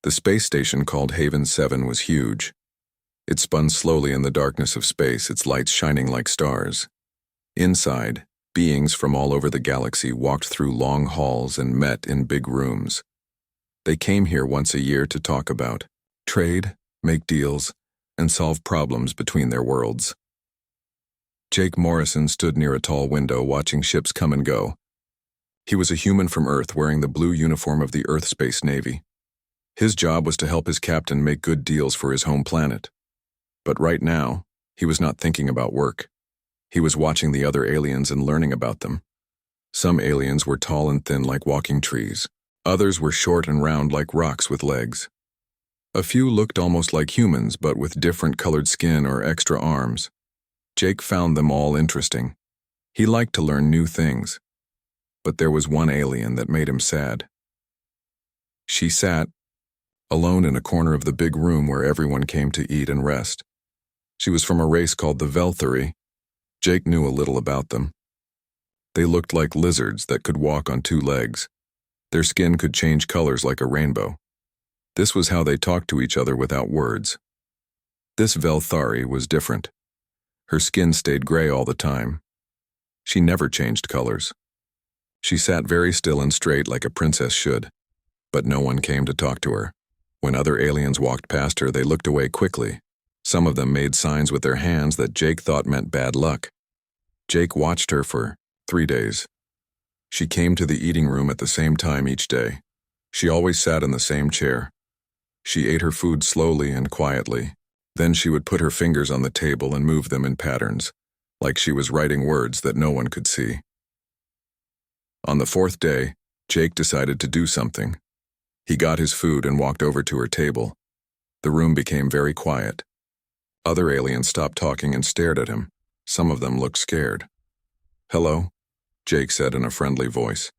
The space station called Haven 7 was huge. It spun slowly in the darkness of space, its lights shining like stars. Inside, beings from all over the galaxy walked through long halls and met in big rooms. They came here once a year to talk about trade, make deals, and solve problems between their worlds. Jake Morrison stood near a tall window watching ships come and go. He was a human from Earth wearing the blue uniform of the Earth Space Navy. His job was to help his captain make good deals for his home planet. But right now, he was not thinking about work. He was watching the other aliens and learning about them. Some aliens were tall and thin like walking trees. Others were short and round like rocks with legs. A few looked almost like humans, but with different colored skin or extra arms. Jake found them all interesting. He liked to learn new things. But there was one alien that made him sad. She sat alone in a corner of the big room where everyone came to eat and rest. She was from a race called the Velthari. Jake knew a little about them. They looked like lizards that could walk on two legs. Their skin could change colors like a rainbow. This was how they talked to each other without words. This Velthari was different. Her skin stayed gray all the time. She never changed colors. She sat very still and straight like a princess should, but no one came to talk to her. When other aliens walked past her, they looked away quickly. Some of them made signs with their hands that Jake thought meant bad luck. Jake watched her for 3 days. She came to the eating room at the same time each day. She always sat in the same chair. She ate her food slowly and quietly. Then she would put her fingers on the table and move them in patterns, like she was writing words that no one could see. On the 4th day, Jake decided to do something. He got his food and walked over to her table. The room became very quiet. Other aliens stopped talking and stared at him. Some of them looked scared. "Hello," Jake said in a friendly voice.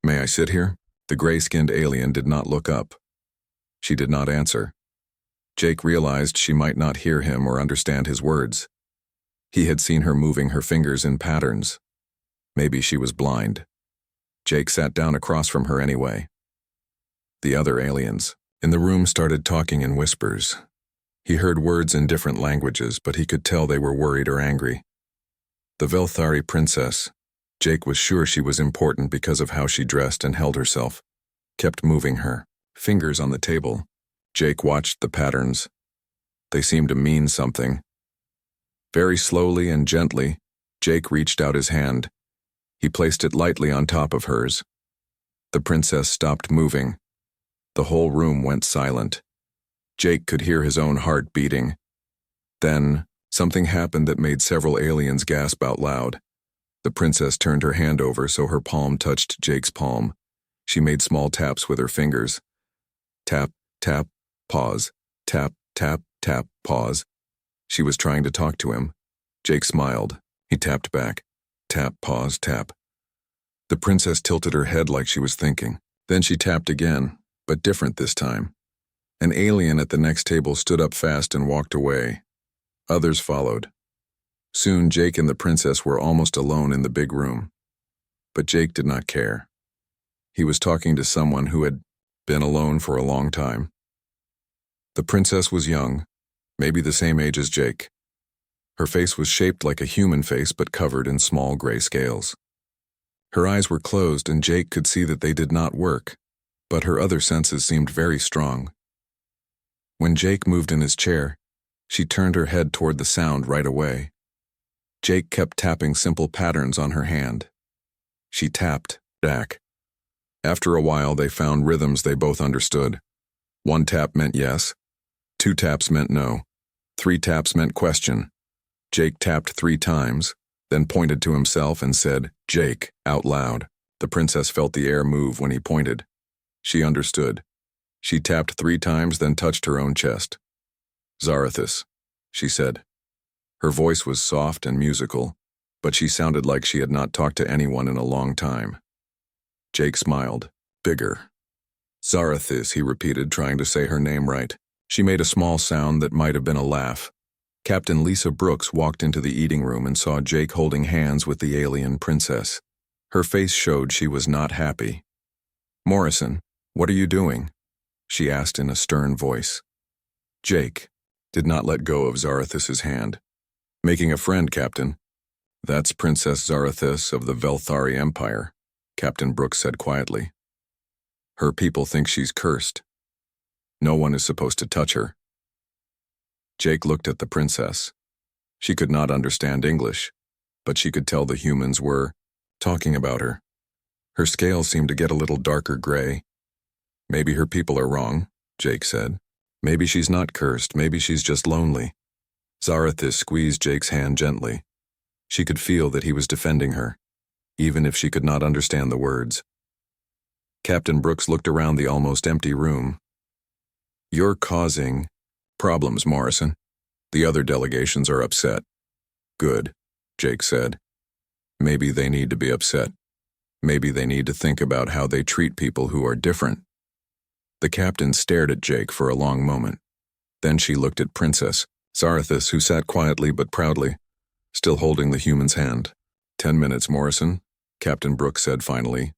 "May I sit here?" The gray-skinned alien did not look up. She did not answer. Jake realized she might not hear him or understand his words. He had seen her moving her fingers in patterns. Maybe she was blind. Jake sat down across from her anyway. The other aliens in the room started talking in whispers. He heard words in different languages, but he could tell they were worried or angry. The Velthari princess, Jake was sure she was important because of how she dressed and held herself, kept moving her fingers on the table. Jake watched the patterns. They seemed to mean something. Very slowly and gently, Jake reached out his hand. He placed it lightly on top of hers. The princess stopped moving. The whole room went silent. Jake could hear his own heart beating. Then, something happened that made several aliens gasp out loud. The princess turned her hand over so her palm touched Jake's palm. She made small taps with her fingers. Tap, tap, pause. Tap, tap, tap, pause. She was trying to talk to him. Jake smiled. He tapped back. Tap, pause, tap. The princess tilted her head like she was thinking. Then she tapped again, but different this time. An alien at the next table stood up fast and walked away. Others followed. Soon Jake and the princess were almost alone in the big room. But Jake did not care. He was talking to someone who had been alone for a long time. The princess was young, maybe the same age as Jake. Her face was shaped like a human face but covered in small gray scales. Her eyes were closed and Jake could see that they did not work, but her other senses seemed very strong. When Jake moved in his chair, she turned her head toward the sound right away. Jake kept tapping simple patterns on her hand. She tapped back. After a while, they found rhythms they both understood. 1 tap meant yes. 2 taps meant no. 3 taps meant question. Jake tapped 3 times, then pointed to himself and said, "Jake," out loud. The princess felt the air move when he pointed. She understood. She tapped 3 times, then touched her own chest. "Zarathus," she said. Her voice was soft and musical, but she sounded like she had not talked to anyone in a long time. Jake smiled. "Bigger." "Zarathus," he repeated, trying to say her name right. She made a small sound that might have been a laugh. Captain Lisa Brooks walked into the eating room and saw Jake holding hands with the alien princess. Her face showed she was not happy. "Morrison, what are you doing?" she asked in a stern voice. Jake did not let go of Zarathus's hand. Making a friend, Captain. That's Princess Zarathus of the Velthari Empire, Captain Brooks said quietly. Her people think she's cursed. No one is supposed to touch her. Jake looked at the princess. She could not understand English, but she could tell the humans were talking about her. Her scales seemed to get a little darker gray. Maybe her people are wrong, Jake said. Maybe she's not cursed, maybe she's just lonely. Zarathus squeezed Jake's hand gently. She could feel that he was defending her, even if she could not understand the words. Captain Brooks looked around the almost empty room. You're causing problems, Morrison. The other delegations are upset. Good, Jake said. Maybe they need to be upset. Maybe they need to think about how they treat people who are different. The captain stared at Jake for a long moment. Then she looked at Princess Zarathus, who sat quietly but proudly, still holding the human's hand. 10 minutes, Morrison, Captain Brooks said finally.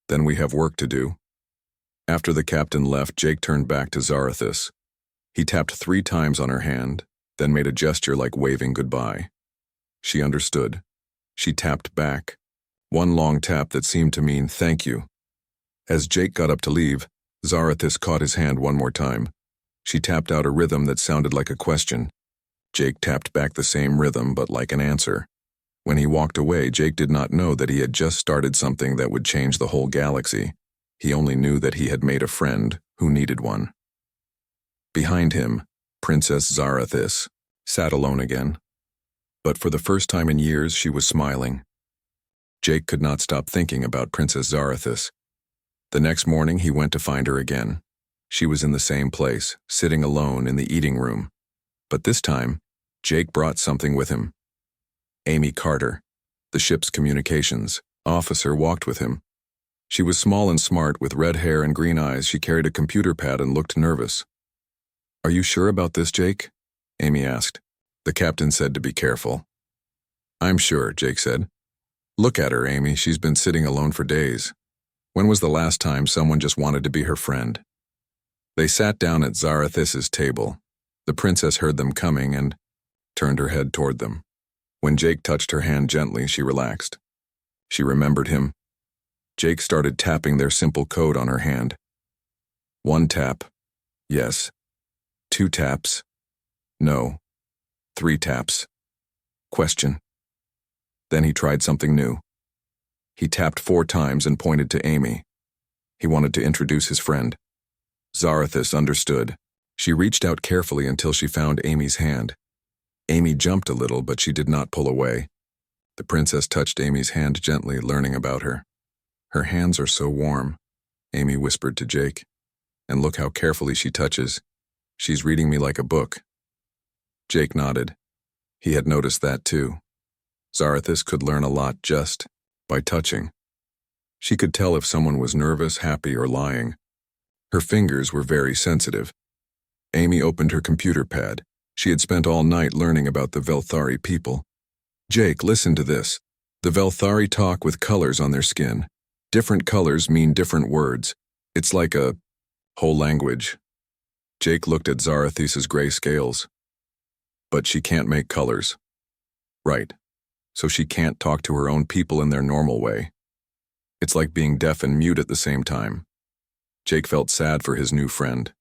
Then we have work to do. After the captain left, Jake turned back to Zarathus. He tapped 3 times on her hand, then made a gesture like waving goodbye. She understood. She tapped back. One long tap that seemed to mean thank you. As Jake got up to leave, Zarathus caught his hand one more time. She tapped out a rhythm that sounded like a question. Jake tapped back the same rhythm, but like an answer. When he walked away, Jake did not know that he had just started something that would change the whole galaxy. He only knew that he had made a friend who needed one. Behind him, Princess Zarathus sat alone again. But for the first time in years, she was smiling. Jake could not stop thinking about Princess Zarathus. The next morning, he went to find her again. She was in the same place, sitting alone in the eating room. But this time, Jake brought something with him. Amy Carter, the ship's communications officer, walked with him. She was small and smart, with red hair and green eyes. She carried a computer pad and looked nervous. Are you sure about this, Jake? Amy asked. The captain said to be careful. I'm sure, Jake said. Look at her, Amy. She's been sitting alone for days. When was the last time someone just wanted to be her friend? They sat down at Zarathus's table. The princess heard them coming and turned her head toward them. When Jake touched her hand gently, she relaxed. She remembered him. Jake started tapping their simple code on her hand. 1 tap. Yes. 2 taps. No. 3 taps. Question. Then he tried something new. He tapped 4 times and pointed to Amy. He wanted to introduce his friend. Zarathus understood. She reached out carefully until she found Amy's hand. Amy jumped a little, but she did not pull away. The princess touched Amy's hand gently, learning about her. Her hands are so warm, Amy whispered to Jake. And look how carefully she touches. She's reading me like a book. Jake nodded. He had noticed that too. Zarathus could learn a lot just by touching. She could tell if someone was nervous, happy, or lying. Her fingers were very sensitive. Amy opened her computer pad. She had spent all night learning about the Velthari people. Jake, listen to this. The Velthari talk with colors on their skin. Different colors mean different words. It's like a whole language. Jake looked at Zarathus's gray scales. But she can't make colors. Right. So she can't talk to her own people in their normal way. It's like being deaf and mute at the same time. Jake felt sad for his new friend.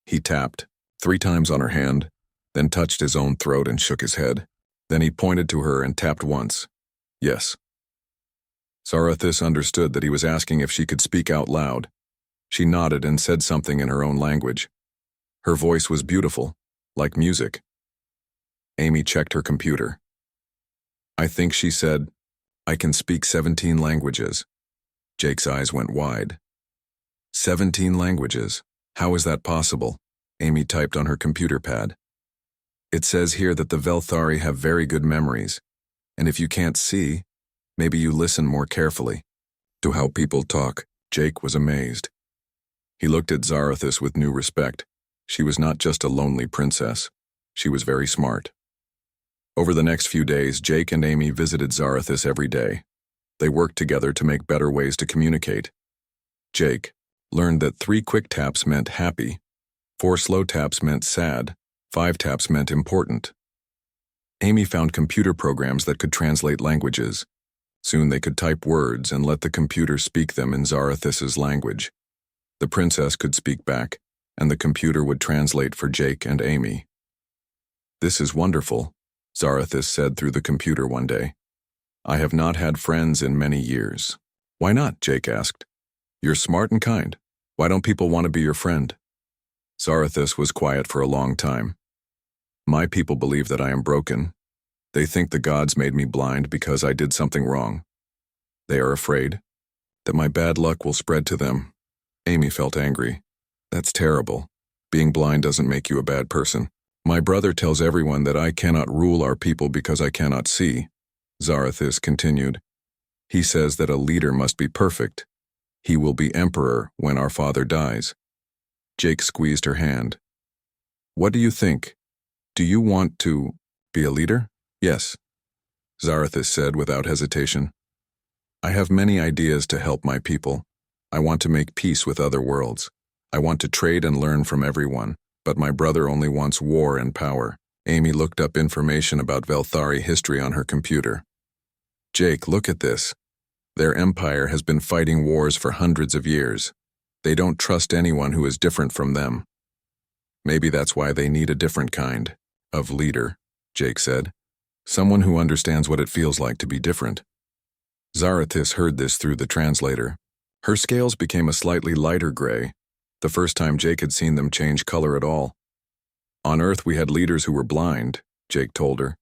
He tapped 3 times on her hand, then touched his own throat and shook his head. Then he pointed to her and tapped once. Yes. Zarathus understood that he was asking if she could speak out loud. She nodded and said something in her own language. Her voice was beautiful, like music. Amy checked her computer. I think she said, I can speak 17 languages. Jake's eyes went wide. 17 languages. How is that possible? Amy typed on her computer pad. It says here that the Velthari have very good memories, and if you can't see, maybe you listen more carefully to how people talk. Jake was amazed. He looked at Zarathus with new respect. She was not just a lonely princess. She was very smart. Over the next few days, Jake and Amy visited Zarathus every day. They worked together to make better ways to communicate. Jake learned that 3 quick taps meant happy, 4 slow taps meant sad, 5 taps meant important. Amy found computer programs that could translate languages. Soon they could type words and let the computer speak them in Zarathus's language. The princess could speak back, and the computer would translate for Jake and Amy. "This is wonderful," Zarathus said through the computer one day. "I have not had friends in many years." "Why not?" Jake asked. "You're smart and kind. Why don't people want to be your friend?" Zarathus was quiet for a long time. "My people believe that I am broken. They think the gods made me blind because I did something wrong. They are afraid that my bad luck will spread to them." Amy felt angry. "That's terrible. Being blind doesn't make you a bad person. My brother tells everyone that I cannot rule our people because I cannot see," Zarathus continued. "He says that a leader must be perfect. He will be emperor when our father dies." Jake squeezed her hand. "What do you think? Do you want to be a leader?" "Yes," Zarathus said without hesitation. "I have many ideas to help my people. I want to make peace with other worlds. I want to trade and learn from everyone, but my brother only wants war and power." Amy looked up information about Velthari history on her computer. "Jake, look at this. Their empire has been fighting wars for hundreds of years. They don't trust anyone who is different from them. Maybe that's why they need a different kind of leader," Jake said. "Someone who understands what it feels like to be different." Zarathus heard this through the translator. Her scales became a slightly lighter gray, the first time Jake had seen them change color at all. "On Earth we had leaders who were blind," Jake told her.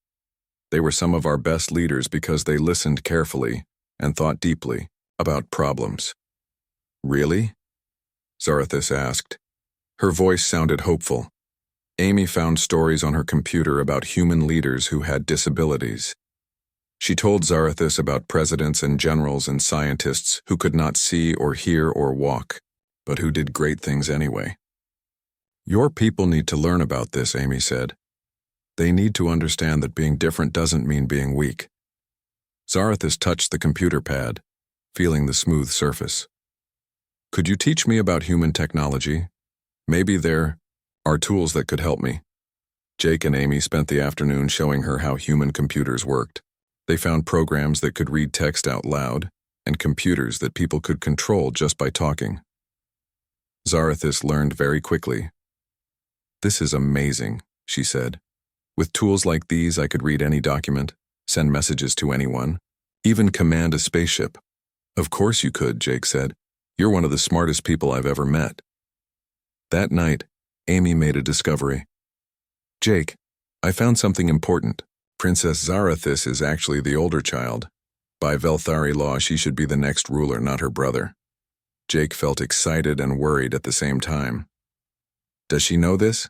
"They were some of our best leaders because they listened carefully and thought deeply about problems." "Really?" Zarathus asked. Her voice sounded hopeful. Amy found stories on her computer about human leaders who had disabilities. She told Zarathus about presidents and generals and scientists who could not see or hear or walk, but who did great things anyway. "Your people need to learn about this," Amy said. "They need to understand that being different doesn't mean being weak." Zarathus touched the computer pad, feeling the smooth surface. "Could you teach me about human technology? Maybe there are tools that could help me." Jake and Amy spent the afternoon showing her how human computers worked. They found programs that could read text out loud, and computers that people could control just by talking. Zarathus learned very quickly. "This is amazing," she said. "With tools like these, I could read any document, send messages to anyone, even command a spaceship." "Of course you could," Jake said. "You're one of the smartest people I've ever met." That night, Amy made a discovery. "Jake, I found something important. Princess Zarathus is actually the older child. By Velthari law, she should be the next ruler, not her brother." Jake felt excited and worried at the same time. "Does she know this?"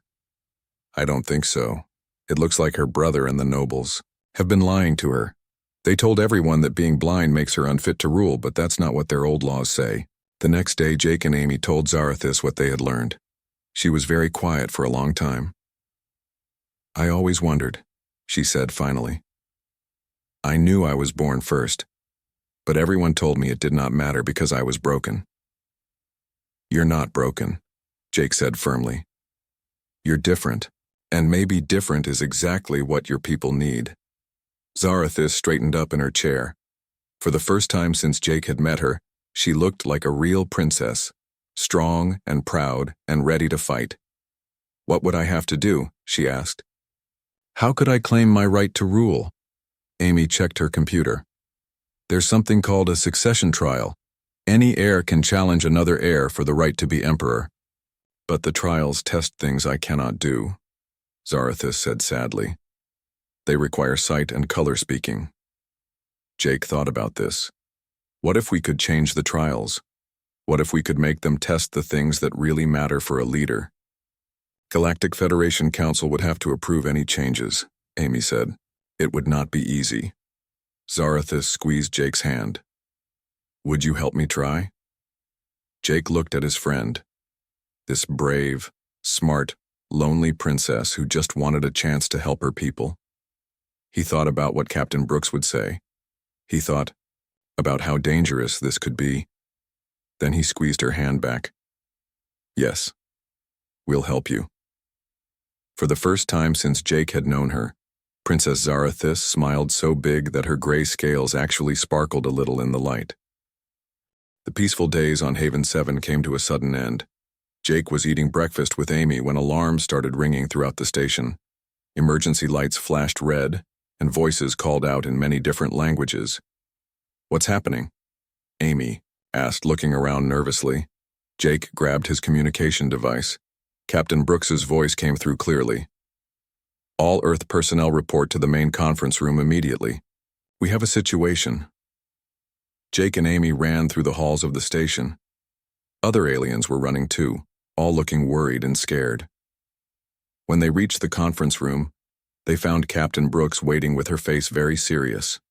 "I don't think so. It looks like her brother and the nobles have been lying to her. They told everyone that being blind makes her unfit to rule, but that's not what their old laws say." The next day, Jake and Amy told Zarathus what they had learned. She was very quiet for a long time. "I always wondered," she said finally. "I knew I was born first, but everyone told me it did not matter because I was broken." "You're not broken," Jake said firmly. "You're different, and maybe different is exactly what your people need." Zarathus straightened up in her chair. For the first time since Jake had met her, she looked like a real princess, strong and proud and ready to fight. "What would I have to do?" she asked. "How could I claim my right to rule?" Amy checked her computer. "There's something called a succession trial. Any heir can challenge another heir for the right to be emperor. But the trials test things I cannot do," Zarathus said sadly. "They require sight and color speaking." Jake thought about this. What if we could change the trials? What if we could make them test the things that really matter for a leader? Galactic Federation Council would have to approve any changes, Amy said. It would not be easy. Zarathus squeezed Jake's hand. "Would you help me try?" Jake looked at his friend. This brave, smart, lonely princess who just wanted a chance to help her people. He thought about what Captain Brooks would say. He thought about how dangerous this could be. Then he squeezed her hand back. Yes, we'll help you. For the first time since Jake had known her, Princess Zarathis smiled so big that her gray scales actually sparkled a little in the light. The peaceful days on Haven 7 came to a sudden end. Jake was eating breakfast with Amy when alarms started ringing throughout the station. Emergency lights flashed red, and voices called out in many different languages. "What's happening?" Amy asked, looking around nervously. Jake grabbed his communication device. Captain Brooks's voice came through clearly. "All Earth personnel report to the main conference room immediately. We have a situation." Jake and Amy ran through the halls of the station. Other aliens were running too, all looking worried and scared. When they reached the conference room, they found Captain Brooks waiting with her face very serious.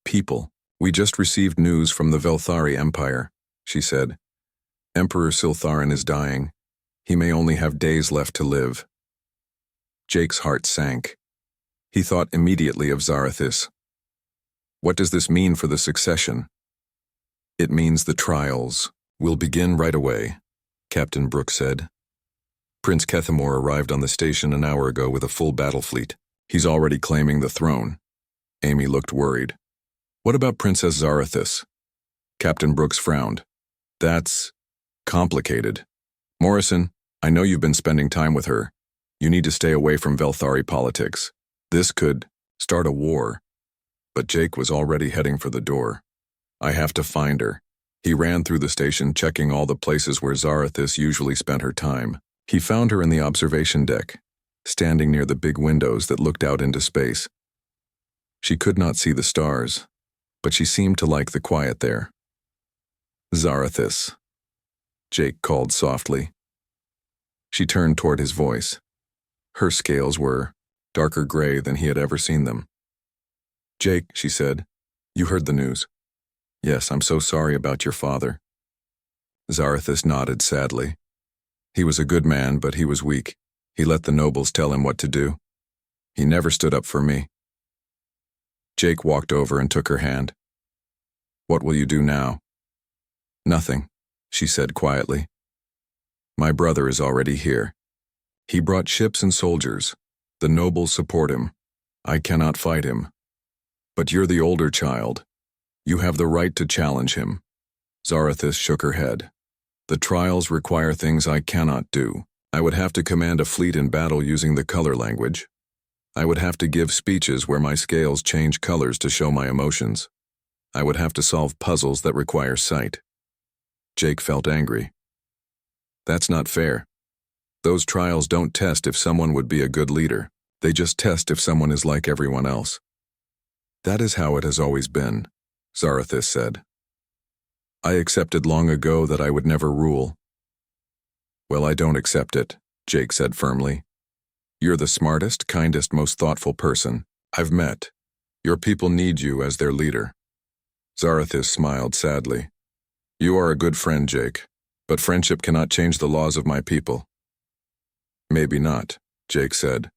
"People, we just received news from the Velthari Empire," she said. "Emperor Siltharin is dying. He may only have days left to live." Jake's heart sank. He thought immediately of Zarathis. "What does this mean for the succession?" "It means the trials will begin right away," Captain Brooks said. "Prince Kethamor arrived on the station an hour ago with a full battle fleet. He's already claiming the throne." Amy looked worried. "What about Princess Zarathis?" Captain Brooks frowned. "That's complicated. Morrison, I know you've been spending time with her. You need to stay away from Velthari politics. This could start a war." But Jake was already heading for the door. "I have to find her." He ran through the station, checking all the places where Zarathis usually spent her time. He found her in the observation deck, standing near the big windows that looked out into space. She could not see the stars, but she seemed to like the quiet there. "Zarathis," Jake called softly. She turned toward his voice. Her scales were darker gray than he had ever seen them. "Jake," she said, "you heard the news." "Yes, I'm so sorry about your father." Zarathis nodded sadly. "He was a good man, but he was weak. He let the nobles tell him what to do. He never stood up for me." Jake walked over and took her hand. "What will you do now?" "Nothing," she said quietly. "My brother is already here. He brought ships and soldiers. The nobles support him. I cannot fight him. But you're the older child. You have the right to challenge him." Zarathis shook her head. "The trials require things I cannot do. I would have to command a fleet in battle using the color language. I would have to give speeches where my scales change colors to show my emotions. I would have to solve puzzles that require sight." Jake felt angry. "That's not fair. Those trials don't test if someone would be a good leader. They just test if someone is like everyone else." "That is how it has always been," Zarathis said. "I accepted long ago that I would never rule." "Well, I don't accept it," Jake said firmly. "You're the smartest, kindest, most thoughtful person I've met. Your people need you as their leader." Zarathis smiled sadly. "You are a good friend, Jake, but friendship cannot change the laws of my people." "Maybe not," Jake said.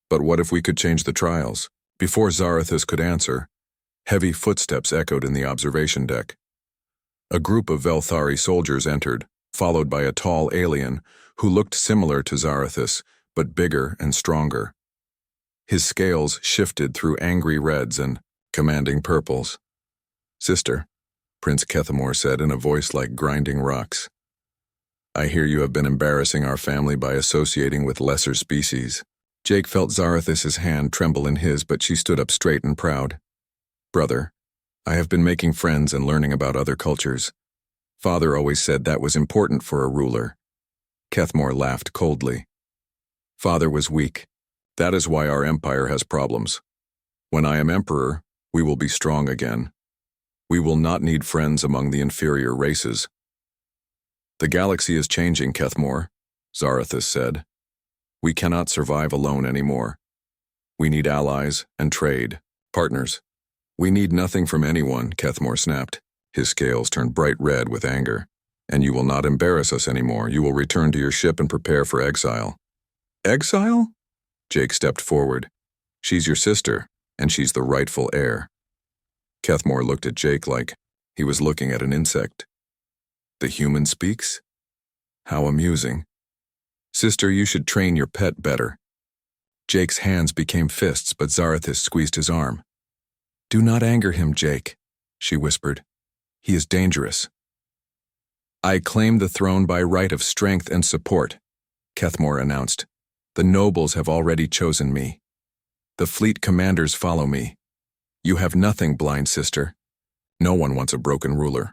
"But what if we could change the trials?" Before Zarathis could answer, heavy footsteps echoed in the observation deck. A group of Velthari soldiers entered, followed by a tall alien who looked similar to Zarathis, but bigger and stronger. His scales shifted through angry reds and commanding purples. "Sister," Prince Kethamor said in a voice like grinding rocks, "I hear you have been embarrassing our family by associating with lesser species." Jake felt Zarathis's hand tremble in his, but she stood up straight and proud. "Brother, I have been making friends and learning about other cultures. Father always said that was important for a ruler." Kethamor laughed coldly. "Father was weak. That is why our empire has problems. When I am emperor, we will be strong again. We will not need friends among the inferior races." "The galaxy is changing, Kethamor," Zarathis said. "We cannot survive alone anymore. We need allies and trade, partners." "We need nothing from anyone," Kethamor snapped. His scales turned bright red with anger. "And you will not embarrass us anymore. You will return to your ship and prepare for exile." "Exile?" Jake stepped forward. "She's your sister, and she's the rightful heir." Kethamor looked at Jake like he was looking at an insect. "The human speaks?" How amusing. Sister, you should train your pet better. Jake's hands became fists, but Zarathus squeezed his arm. Do not anger him, Jake, she whispered. He is dangerous. I claim the throne by right of strength and support, Kethmore announced. The nobles have already chosen me. The fleet commanders follow me. You have nothing, blind sister. No one wants a broken ruler.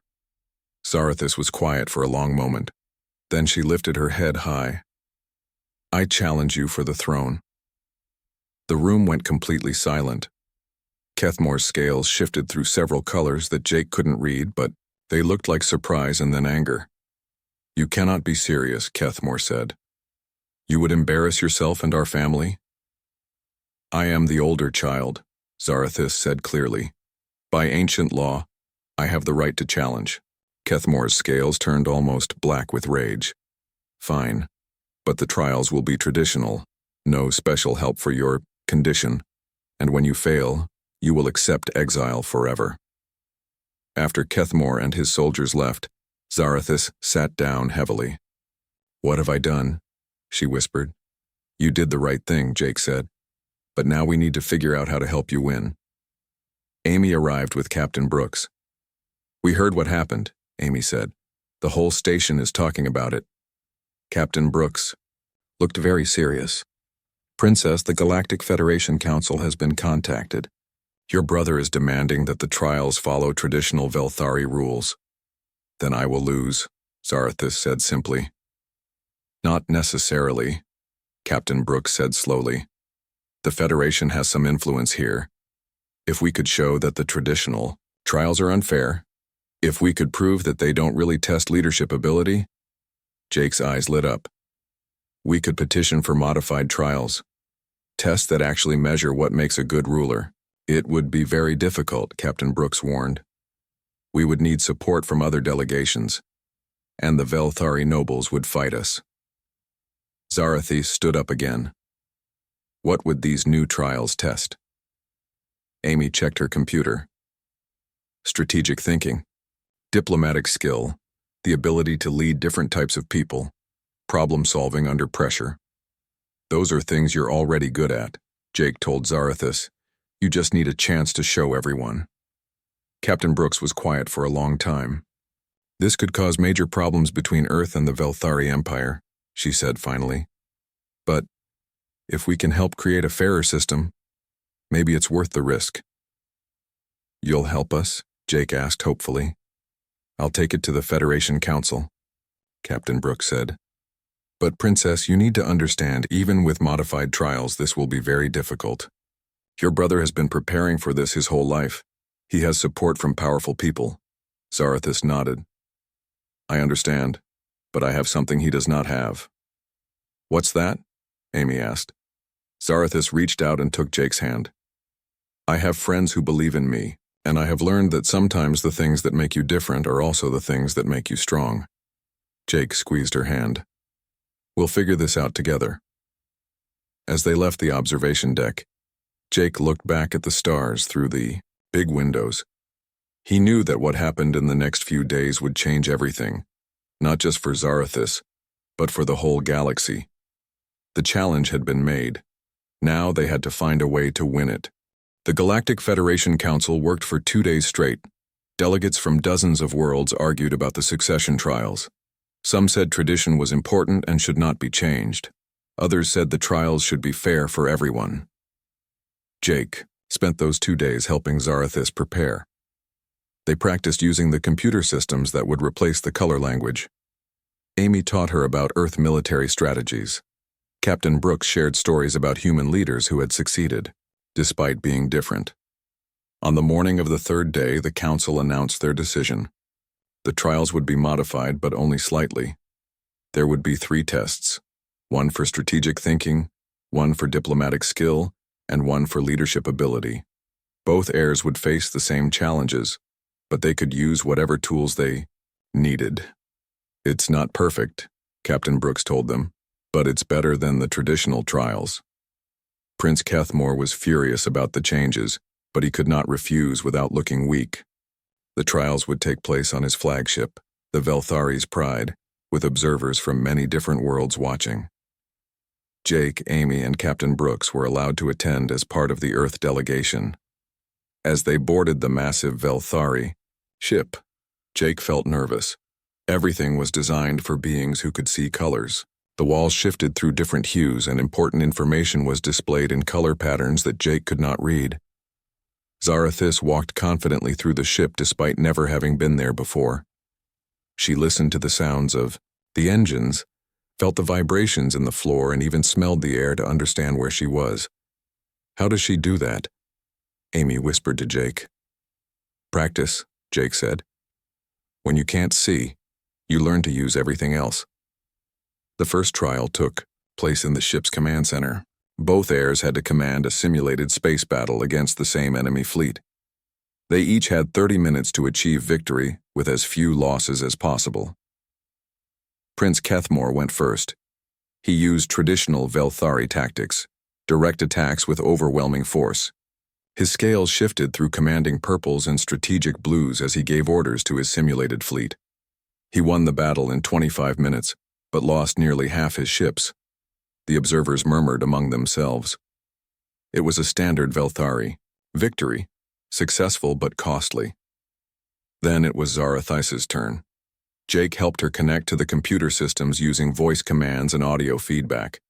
Zarathus was quiet for a long moment. Then she lifted her head high. I challenge you for the throne. The room went completely silent. Kethmore's scales shifted through several colors that Jake couldn't read, but they looked like surprise and then anger. You cannot be serious, Kethmore said. You would embarrass yourself and our family? I am the older child, Zarathus said clearly. By ancient law, I have the right to challenge. Kethmore's scales turned almost black with rage. Fine, but the trials will be traditional, no special help for your condition, and when you fail, you will accept exile forever. After Kethmore and his soldiers left, Zarathus sat down heavily. What have I done? She whispered. You did the right thing, Jake said. But now we need to figure out how to help you win. Amy arrived with Captain Brooks. We heard what happened, Amy said. The whole station is talking about it. Captain Brooks looked very serious. Princess, the Galactic Federation Council has been contacted. Your brother is demanding that the trials follow traditional Velthari rules. Then I will lose, Zarathus said simply. Not necessarily, Captain Brooks said slowly. The Federation has some influence here. If we could show that the traditional trials are unfair, if we could prove that they don't really test leadership ability, Jake's eyes lit up. We could petition for modified trials, tests that actually measure what makes a good ruler. It would be very difficult, Captain Brooks warned. We would need support from other delegations, and the Velthari nobles would fight us. Zarathus stood up again. What would these new trials test? Amy checked her computer. Strategic thinking, diplomatic skill, the ability to lead different types of people, problem solving under pressure. Those are things you're already good at, Jake told Zarathus. You just need a chance to show everyone. Captain Brooks was quiet for a long time. This could cause major problems between Earth and the Velthari Empire, she said finally. But if we can help create a fairer system, maybe it's worth the risk. You'll help us? Jake asked hopefully. I'll take it to the Federation Council, Captain Brooks said. But Princess, you need to understand, even with modified trials, this will be very difficult. Your brother has been preparing for this his whole life. He has support from powerful people. Zarathus nodded. I understand, but I have something he does not have. What's that? Amy asked. Zarathus reached out and took Jake's hand. I have friends who believe in me, and I have learned that sometimes the things that make you different are also the things that make you strong. Jake squeezed her hand. We'll figure this out together. As they left the observation deck, Jake looked back at the stars through the big windows. He knew that what happened in the next few days would change everything, not just for Zarathus, but for the whole galaxy. The challenge had been made. Now they had to find a way to win it. The Galactic Federation Council worked for 2 days straight. Delegates from dozens of worlds argued about the succession trials. Some said tradition was important and should not be changed. Others said the trials should be fair for everyone. Jake spent those 2 days helping Zarathus prepare. They practiced using the computer systems that would replace the color language. Amy taught her about Earth military strategies. Captain Brooks shared stories about human leaders who had succeeded, despite being different. On the morning of the 3rd day, the council announced their decision. The trials would be modified, but only slightly. There would be 3 tests, one for strategic thinking, one for diplomatic skill, and one for leadership ability. Both heirs would face the same challenges, but they could use whatever tools they needed. It's not perfect, Captain Brooks told them, but it's better than the traditional trials. Prince Kethmore was furious about the changes, but he could not refuse without looking weak. The trials would take place on his flagship, the Velthari's Pride, with observers from many different worlds watching. Jake, Amy, and Captain Brooks were allowed to attend as part of the Earth delegation. As they boarded the massive Velthari ship, Jake felt nervous. Everything was designed for beings who could see colors. The walls shifted through different hues, and important information was displayed in color patterns that Jake could not read. Zarathis walked confidently through the ship despite never having been there before. She listened to the sounds of the engines, felt the vibrations in the floor, and even smelled the air to understand where she was. How does she do that? Amy whispered to Jake. Practice, Jake said. When you can't see, you learn to use everything else. The first trial took place in the ship's command center. Both heirs had to command a simulated space battle against the same enemy fleet. They each had 30 minutes to achieve victory with as few losses as possible. Prince Kethmore went first. He used traditional Velthari tactics, direct attacks with overwhelming force. His scales shifted through commanding purples and strategic blues as he gave orders to his simulated fleet. He won the battle in 25 minutes, but lost nearly half his ships. The observers murmured among themselves. It was a standard Velthari victory, successful but costly. Then it was Zarathis's turn. Jake helped her connect to the computer systems using voice commands and audio feedback.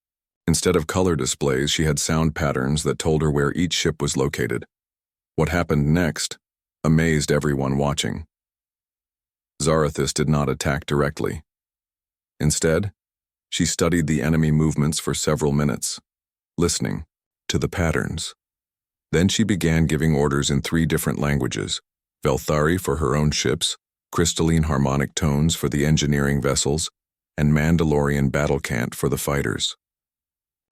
Instead of color displays, she had sound patterns that told her where each ship was located. What happened next amazed everyone watching. Zarathis did not attack directly. Instead, she studied the enemy movements for several minutes, listening to the patterns. Then she began giving orders in 3 different languages: Velthari for her own ships, crystalline harmonic tones for the engineering vessels, and Mandalorian battle cant for the fighters.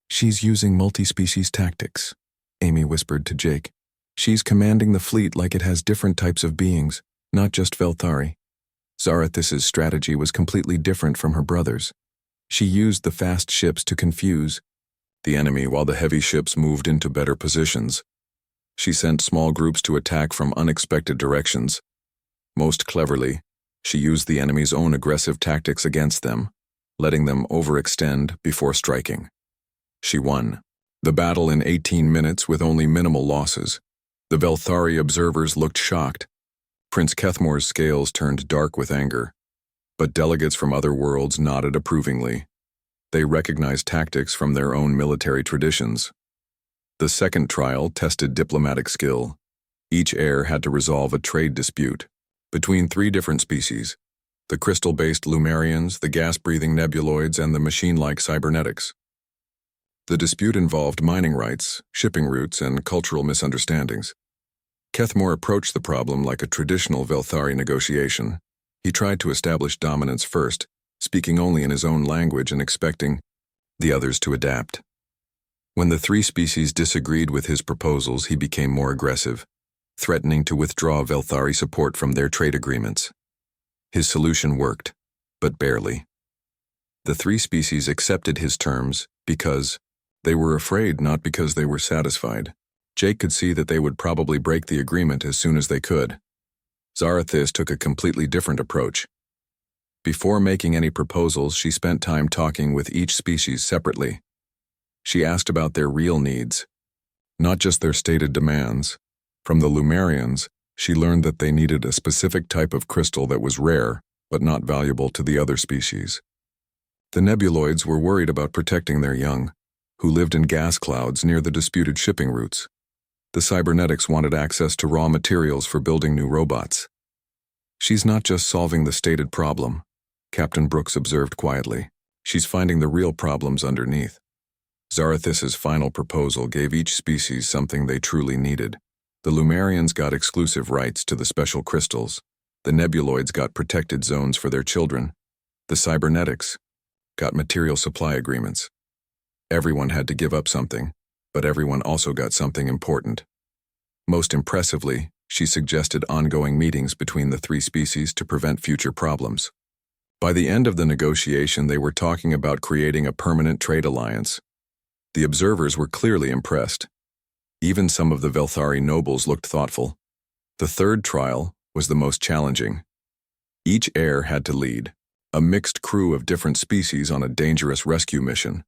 She's using multi-species tactics, Amy whispered to Jake. She's commanding the fleet like it has different types of beings, not just Velthari. Zarathis's strategy was completely different from her brother's. She used the fast ships to confuse the enemy while the heavy ships moved into better positions. She sent small groups to attack from unexpected directions. Most cleverly, she used the enemy's own aggressive tactics against them, letting them overextend before striking. She won the battle in 18 minutes with only minimal losses. The Velthari observers looked shocked. Prince Kethmore's scales turned dark with anger, but delegates from other worlds nodded approvingly. They recognized tactics from their own military traditions. The second trial tested diplomatic skill. Each heir had to resolve a trade dispute between 3 different species: the crystal-based Lumerians, the gas-breathing nebuloids, and the machine-like cybernetics. The dispute involved mining rights, shipping routes, and cultural misunderstandings. Kethmore approached the problem like a traditional Velthari negotiation. He tried to establish dominance first, speaking only in his own language and expecting the others to adapt. When the 3 species disagreed with his proposals, he became more aggressive, threatening to withdraw Velthari support from their trade agreements. His solution worked, but barely. The 3 species accepted his terms because they were afraid, not because they were satisfied. Jake could see that they would probably break the agreement as soon as they could. Zarathis took a completely different approach. Before making any proposals, she spent time talking with each species separately. She asked about their real needs, not just their stated demands. From the Lumerians, she learned that they needed a specific type of crystal that was rare, but not valuable to the other species. The nebuloids were worried about protecting their young, who lived in gas clouds near the disputed shipping routes. The cybernetics wanted access to raw materials for building new robots. She's not just solving the stated problem, Captain Brooks observed quietly. She's finding the real problems underneath. Zarathis's final proposal gave each species something they truly needed. The Lumerians got exclusive rights to the special crystals. The nebuloids got protected zones for their children. The cybernetics got material supply agreements. Everyone had to give up something, but everyone also got something important. Most impressively, she suggested ongoing meetings between the 3 species to prevent future problems. By the end of the negotiation, they were talking about creating a permanent trade alliance. The observers were clearly impressed. Even some of the Velthari nobles looked thoughtful. The third trial was the most challenging. Each heir had to lead A mixed crew of different species on a dangerous rescue mission.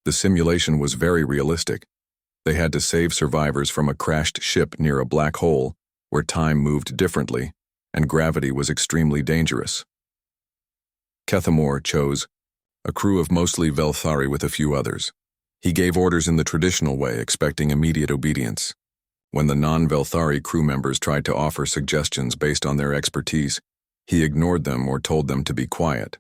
The simulation was very realistic. They had to save survivors from a crashed ship near a black hole where time moved differently and gravity was extremely dangerous. Kethamor chose a crew of mostly Velthari with a few others. He gave orders in the traditional way, expecting immediate obedience. When the non-Velthari crew members tried to offer suggestions based on their expertise, he ignored them or told them to be quiet.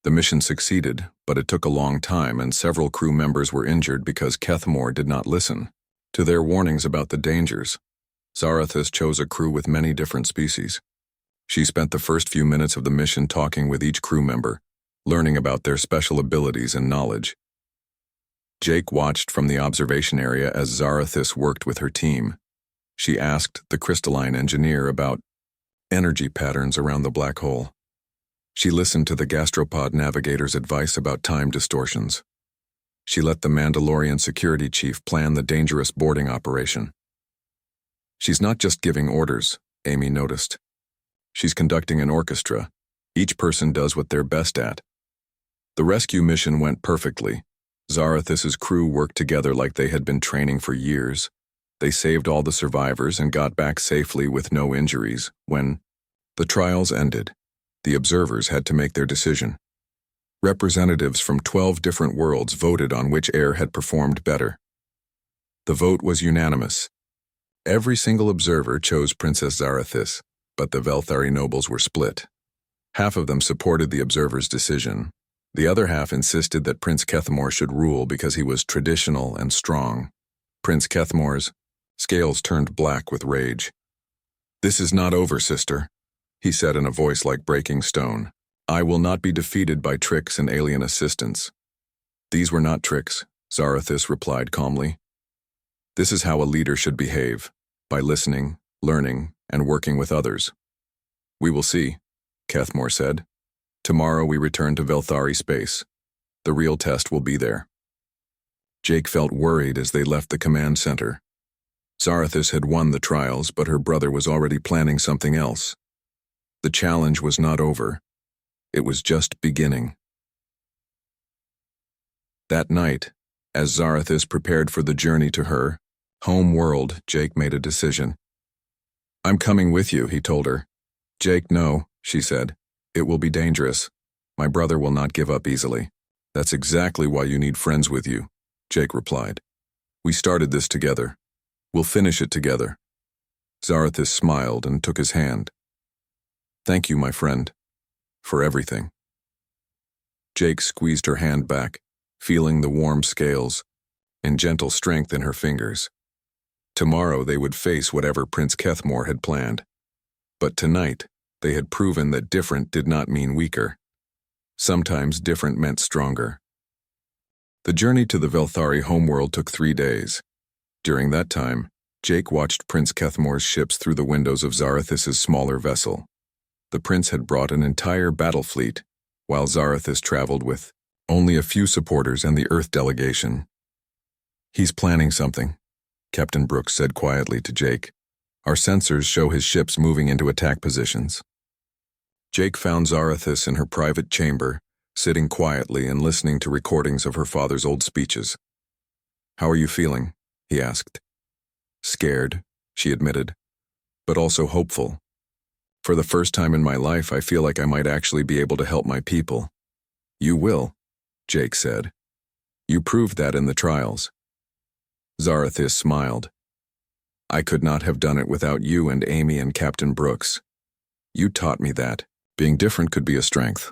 The mission succeeded, but it took a long time and several crew members were injured because Kethamor did not listen to their warnings about the dangers. Zarathus chose a crew with many different species. She spent the first few minutes of the mission talking with each crew member, learning about their special abilities and knowledge. Jake watched from the observation area as Zarathus worked with her team. She asked the crystalline engineer about energy patterns around the black hole. She listened to the gastropod navigator's advice about time distortions. She let the Mandalorian security chief plan the dangerous boarding operation. She's not just giving orders, Amy noticed. She's conducting an orchestra. Each person does what they're best at. The rescue mission went perfectly. Zarathus's crew worked together like they had been training for years. They saved all the survivors and got back safely with no injuries. When the trials ended, the observers had to make their decision. Representatives from 12 different worlds voted on which heir had performed better. The vote was unanimous. Every single observer chose Princess Zarathus, but the Velthari nobles were split. Half of them supported the observer's decision. The other half insisted that Prince Kethamor should rule because he was traditional and strong. Prince Kethamor's scales turned black with rage. "This is not over, sister," he said in a voice like breaking stone. "I will not be defeated by tricks and alien assistance." "These were not tricks," Zarathus replied calmly. "This is how a leader should behave, by listening, learning, and working with others." "We will see," Kethamor said. "Tomorrow we return to Velthari space. The real test will be there." Jake felt worried as they left the command center. Zarathus had won the trials, but her brother was already planning something else. The challenge was not over. It was just beginning. That night, as Zarathus prepared for the journey to her home world, Jake made a decision. "I'm coming with you," he told her. "Jake, no," she said. "It will be dangerous. My brother will not give up easily." "That's exactly why you need friends with you," Jake replied. "We started this together. We'll finish it together." Zarathus smiled and took his hand. "Thank you, my friend, for everything." Jake squeezed her hand back, feeling the warm scales and gentle strength in her fingers. Tomorrow they would face whatever Prince Kethamor had planned. But tonight, they had proven that different did not mean weaker. Sometimes different meant stronger. The journey to the Velthari homeworld took 3 days. During that time, Jake watched Prince Kethamor's ships through the windows of Zarathus's smaller vessel. The prince had brought an entire battle fleet, while Zarathus traveled with only a few supporters and the Earth delegation. "He's planning something," Captain Brooks said quietly to Jake. "Our sensors show his ships moving into attack positions." Jake found Zarathus in her private chamber, sitting quietly and listening to recordings of her father's old speeches. "How are you feeling?" he asked. "Scared," she admitted, "but also hopeful. For the first time in my life, I feel like I might actually be able to help my people." "You will," Jake said. "You proved that in the trials." Zarathus smiled. "I could not have done it without you and Amy and Captain Brooks. You taught me that being different could be a strength."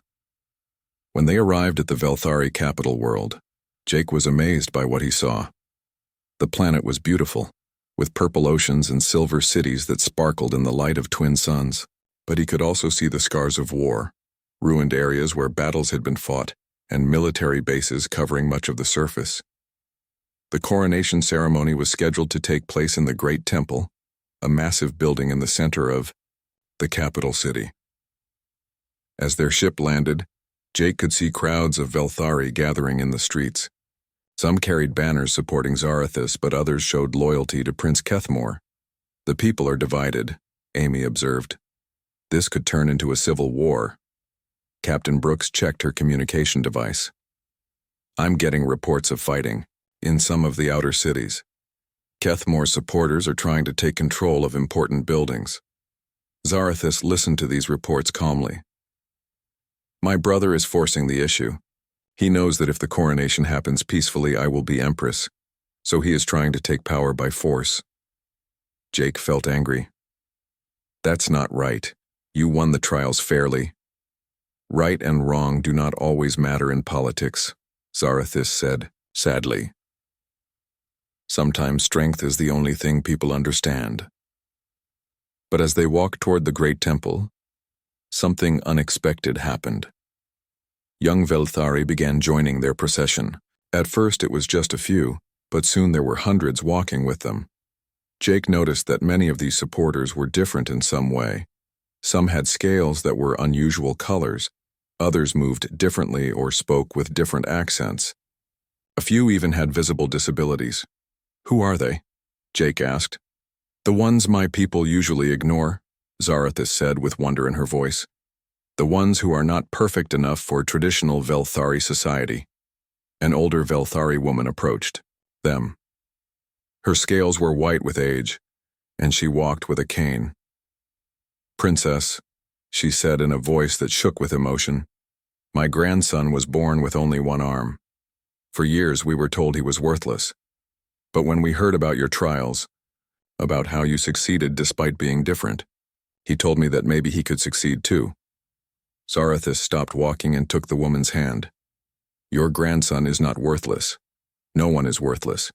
When they arrived at the Velthari capital world, Jake was amazed by what he saw. The planet was beautiful, with purple oceans and silver cities that sparkled in the light of twin suns. But he could also see the scars of war, ruined areas where battles had been fought, and military bases covering much of the surface. The coronation ceremony was scheduled to take place in the Great Temple, a massive building in the center of the capital city. As their ship landed, Jake could see crowds of Velthari gathering in the streets. Some carried banners supporting Zarathus, but others showed loyalty to Prince Kethamor. "The people are divided," Amy observed. "This could turn into a civil war." Captain Brooks checked her communication device. I'm getting reports of fighting in some of the outer cities. Kethmore's supporters are trying to take control of important buildings. Zarathus listened to these reports calmly. My brother is forcing the issue. He knows that if the coronation happens peacefully, I will be empress, so he is trying to take power by force. Jake felt angry. That's not right. You won the trials fairly. Right and wrong do not always matter in politics, Zarathus said, sadly. Sometimes strength is the only thing people understand. But as they walked toward the great temple, something unexpected happened. Young Velthari began joining their procession. At first it was just a few, but soon there were hundreds walking with them. Jake noticed that many of these supporters were different in some way. Some had scales that were unusual colors, others moved differently or spoke with different accents. A few even had visible disabilities. Who are they? Jake asked. The ones my people usually ignore, Zarathus said with wonder in her voice. The ones who are not perfect enough for traditional Velthari society. An older Velthari woman approached them. Her scales were white with age, and she walked with a cane. Princess, she said in a voice that shook with emotion, my grandson was born with only one arm. For years we were told he was worthless. But when we heard about your trials, about how you succeeded despite being different, he told me that maybe he could succeed too. Zarathus stopped walking and took the woman's hand. Your grandson is not worthless. No one is worthless.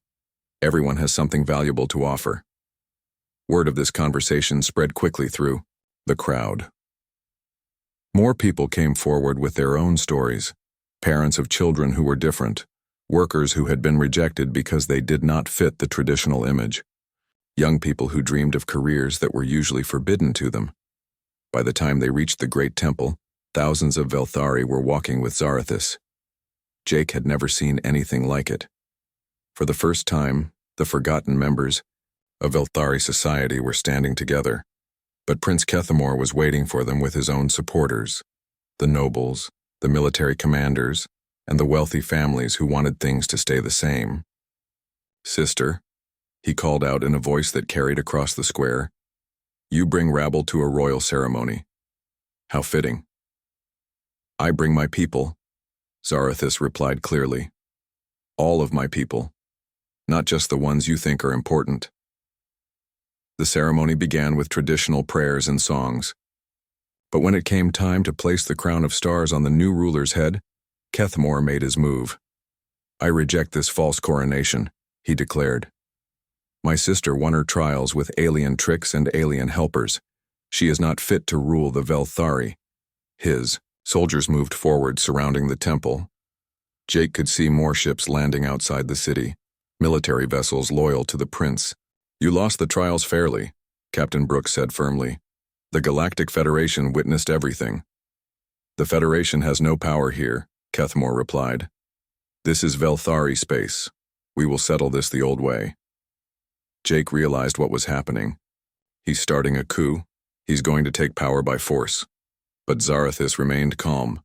Everyone has something valuable to offer. Word of this conversation spread quickly through the crowd. More people came forward with their own stories, parents of children who were different, workers who had been rejected because they did not fit the traditional image, young people who dreamed of careers that were usually forbidden to them. By the time they reached the great temple, thousands of Velthari were walking with Zarathus. Jake had never seen anything like it. For the first time, the forgotten members of Velthari society were standing together, but Prince Kethmore was waiting for them with his own supporters, the nobles, the military commanders, and the wealthy families who wanted things to stay the same. Sister, he called out in a voice that carried across the square, you bring rabble to a royal ceremony. How fitting. I bring my people, Zarathus replied clearly. All of my people, not just the ones you think are important. The ceremony began with traditional prayers and songs. But when it came time to place the crown of stars on the new ruler's head, Kethmore made his move. I reject this false coronation, he declared. My sister won her trials with alien tricks and alien helpers. She is not fit to rule the Velthari. His soldiers moved forward, surrounding the temple. Jake could see more ships landing outside the city, military vessels loyal to the prince. You lost the trials fairly, Captain Brooks said firmly. The Galactic Federation witnessed everything. The Federation has no power here, Kethmore replied. This is Velthari space. We will settle this the old way. Jake realized what was happening. He's starting a coup. He's going to take power by force. But Zarathus remained calm.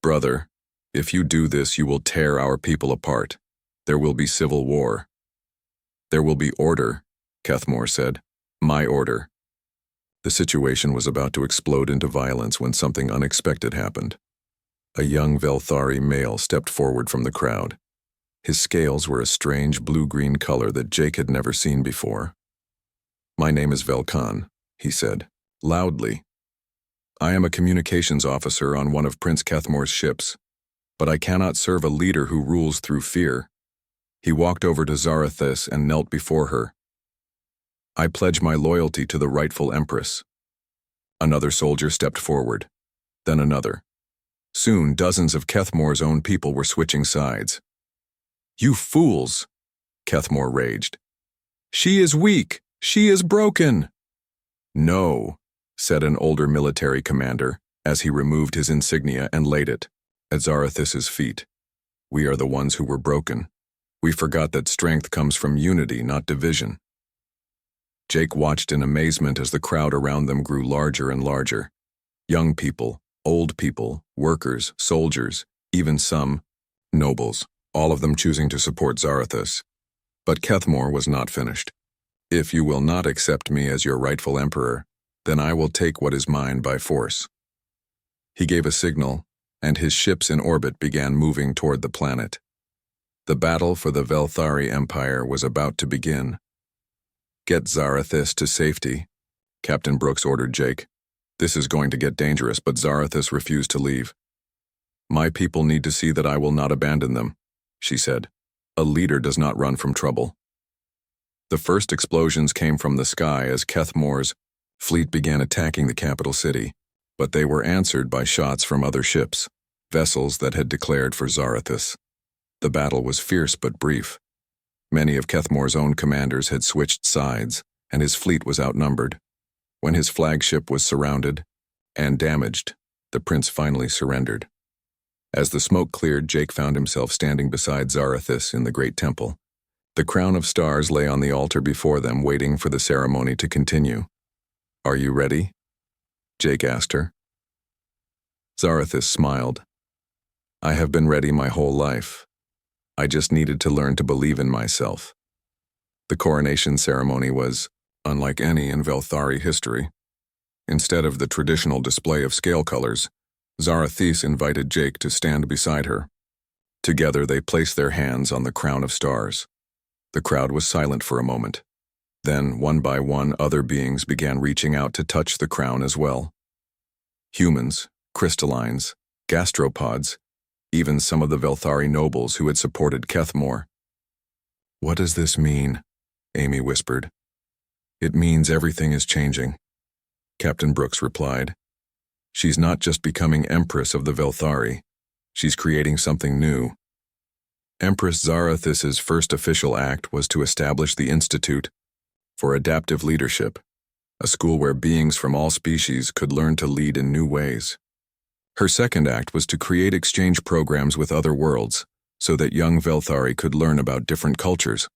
Brother, if you do this, you will tear our people apart. There will be civil war. There will be order, Kethmore said. My order. The situation was about to explode into violence when something unexpected happened. A young Velthari male stepped forward from the crowd. His scales were a strange blue-green color that Jake had never seen before. My name is Velkan, he said, loudly. I am a communications officer on one of Prince Kethmore's ships, but I cannot serve a leader who rules through fear. He walked over to Zarathus and knelt before her. I pledge my loyalty to the rightful empress. Another soldier stepped forward, then another. Soon, dozens of Kethmore's own people were switching sides. You fools, Kethmore raged. She is weak. She is broken. No, said an older military commander as he removed his insignia and laid it at Zarathus's feet. We are the ones who were broken. We forgot that strength comes from unity, not division. Jake watched in amazement as the crowd around them grew larger and larger. Young people, Old people, workers, soldiers, even some nobles, all of them choosing to support Zarathus. But Kethmore was not finished. If you will not accept me as your rightful emperor, then I will take what is mine by force. He gave a signal, and his ships in orbit began moving toward the planet. The battle for the Velthari Empire was about to begin. Get Zarathus to safety, Captain Brooks ordered Jake. This is going to get dangerous, but Zarathus refused to leave. My people need to see that I will not abandon them, she said. A leader does not run from trouble. The first explosions came from the sky as Kethmore's fleet began attacking the capital city, but they were answered by shots from other ships, vessels that had declared for Zarathus. The battle was fierce but brief. Many of Kethmore's own commanders had switched sides, and his fleet was outnumbered. When his flagship was surrounded and damaged, the prince finally surrendered. As the smoke cleared, Jake found himself standing beside Zarathus in the great temple. The crown of stars lay on the altar before them, waiting for the ceremony to continue. "Are you ready?" Jake asked her. Zarathus smiled. "I have been ready my whole life. I just needed to learn to believe in myself." The coronation ceremony was unlike any in Velthari history. Instead of the traditional display of scale colors, Zarathus invited Jake to stand beside her. Together they placed their hands on the crown of stars. The crowd was silent for a moment. Then, one by one, other beings began reaching out to touch the crown as well. Humans, crystallines, gastropods, even some of the Velthari nobles who had supported Kethmore. "What does this mean?" Amy whispered. "It means everything is changing," Captain Brooks replied. "She's not just becoming Empress of the Velthari. She's creating something new." Empress Zarathus's first official act was to establish the Institute for Adaptive Leadership, a school where beings from all species could learn to lead in new ways. Her second act was to create exchange programs with other worlds so that young Velthari could learn about different cultures.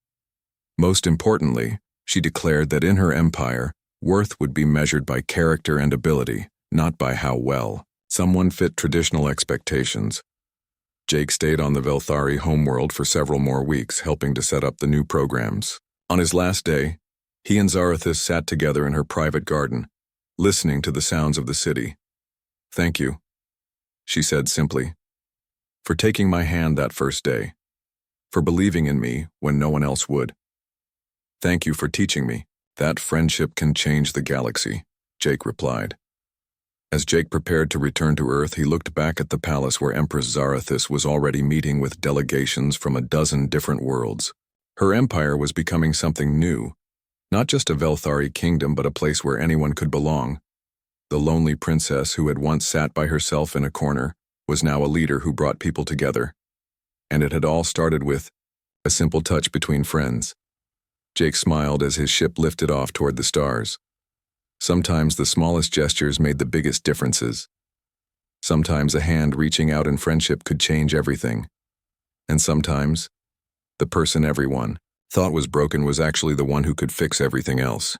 Most importantly, she declared that in her empire, worth would be measured by character and ability, not by how well someone fit traditional expectations. Jake stayed on the Velthari homeworld for several more weeks, helping to set up the new programs. On his last day, he and Zarathus sat together in her private garden, listening to the sounds of the city. "Thank you," she said simply, "for taking my hand that first day, for believing in me when no one else would. Thank you for teaching me that friendship can change the galaxy," Jake replied. As Jake prepared to return to Earth, he looked back at the palace where Empress Zarathus was already meeting with delegations from a dozen different worlds. Her empire was becoming something new, not just a Velthari kingdom, but a place where anyone could belong. The lonely princess who had once sat by herself in a corner was now a leader who brought people together. And it had all started with a simple touch between friends. Jake smiled as his ship lifted off toward the stars. Sometimes the smallest gestures made the biggest differences. Sometimes a hand reaching out in friendship could change everything. And sometimes, the person everyone thought was broken was actually the one who could fix everything else.